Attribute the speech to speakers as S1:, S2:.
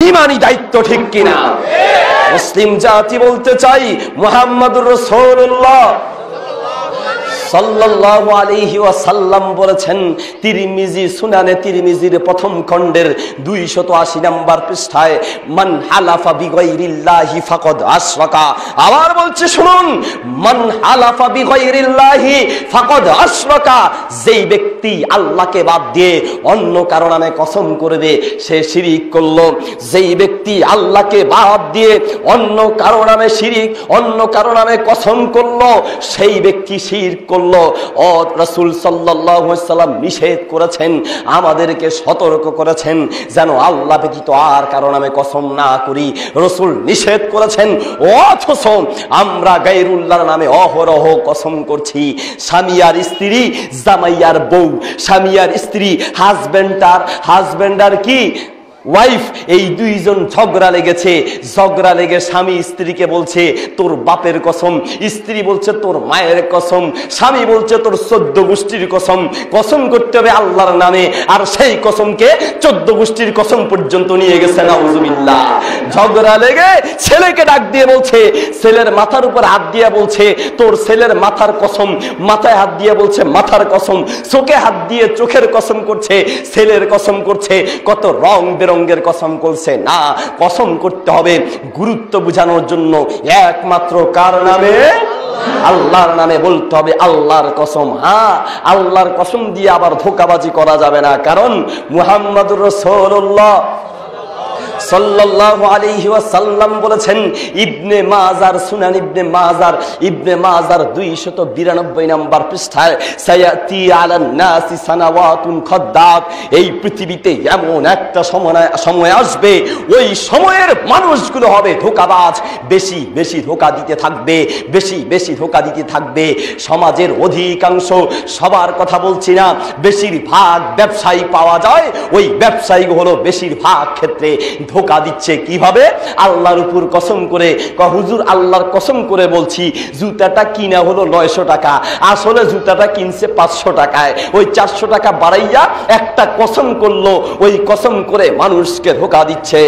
S1: ইমানি দায়িত্ব, ঠিক কিনা? মুসলিম জাতি বলতে চাই মুহাম্মদুর রাসূলুল্লাহ সাল্লাল্লাহু আলাইহি ওয়াসাল্লাম বলেছেন, তিরমিজি সুনানে তিরমিজির প্রথম খণ্ডের 280 নম্বর পৃষ্ঠায়, মান হালাফা বিগাইরিল্লাহি ফাকাদ আশরাকা। আবার বলছে শুনুন, মান হালাফা বিগাইরিল্লাহি ফাকাদ আশরাকা, যেই ব্যক্তি আল্লাহকে বাদ দিয়ে অন্য কারো নামে কসম করবে সে শিরিক করলো। যেই ব্যক্তি আল্লাহকে বাদ দিয়ে অন্য কারো নামে শিরিক, অন্য কারো নামে কসম করলো, সেই ব্যক্তি শিরক করলো। ও রাসূল সাল্লাল্লাহু আলাইহি ওয়াসাল্লাম নিষেধ করেছেন, আমাদেরকে সতর্ক করেছেন যেন আল্লাহ ব্যতীত আর কারো নামে কসম না করি। রাসূল নিষেধ করেছেন, অথচ আমরা গায়রুল্লাহর নামে অহরহ কসম করছি। স্বামী আর স্ত্রী, জামাই আর বউ, স্বামী আর স্ত্রী, হাজবেন্ড আর কি ওয়াইফ, এই দুইজন ঝগড়া লেগেছে। ঝগড়া লেগে স্বামী স্ত্রীকে বলছে তোর বাপের কসম, স্ত্রী বলছে তোর মায়ের কসম, স্বামী বলছে তোর 14 গোষ্ঠীর কসম। কসম করতে হবে আল্লাহর নামে, আর সেই কসমকে 14 গোষ্ঠীর কসম পর্যন্ত নিয়ে গেছে। নাউজুবিল্লাহ। ঝগড়া লেগে ছেলেকে ডাক দিয়ে বলছে, ছেলের মাথার উপর হাত দিয়ে বলছে তোর ছেলের মাথার কসম, মাথায় হাত দিয়ে বলছে মাথার কসম, চোখে হাত দিয়ে চোখের কসম করছে, ছেলের কসম করছে, কত রং রঙের কসম করছে। না, কসম করতে হবে গুরুত্ব বোঝানোর জন্য একমাত্র কার নামে? আল্লাহর নামে বলতে হবে আল্লাহর কসম। হ্যাঁ, আল্লাহর কসম দিয়ে আবার ধোঁকাবাজি করা যাবে না, কারণ মুহাম্মদুর রাসূলুল্লাহ সাল্লাল্লাহু আলাইহি ওয়াসাল্লাম বলেছেন, ইবনে মাজার, সুনান ইবনে মাজার 292 নম্বর পৃষ্ঠায়, সায়াতি আলান নাসি সানাওয়াতুন খাদ্দাব, এই পৃথিবীতে এমন একটা সময় আসবে, ওই সময়ের মানুষগুলো হবে ধোঁকাবাজ, বেশি বেশি ধোঁকা দিতে থাকবে, বেশি ধোঁকা দিতে থাকবে। সমাজের অধিকাংশ, সবার কথা বলছি না, বেশিরভাগ ব্যবসায়ী পাওয়া যায়, ওই ব্যবসায়ী হলো বেশিরভাগ ক্ষেত্রে ধোঁকা দিচ্ছে। কিভাবে? আল্লাহর উপর কসম করে, হুজুর আল্লাহর কসম করে বলছি জুতাটা কিনা হলো 900 টাকা, আসলে জুতাটা কিনছে 500 টাকায়, ওই 400 টাকা বাড়াইয়া একটা কসম করলো, ওই কসম করে মানুষকে ধোঁকা দিচ্ছে।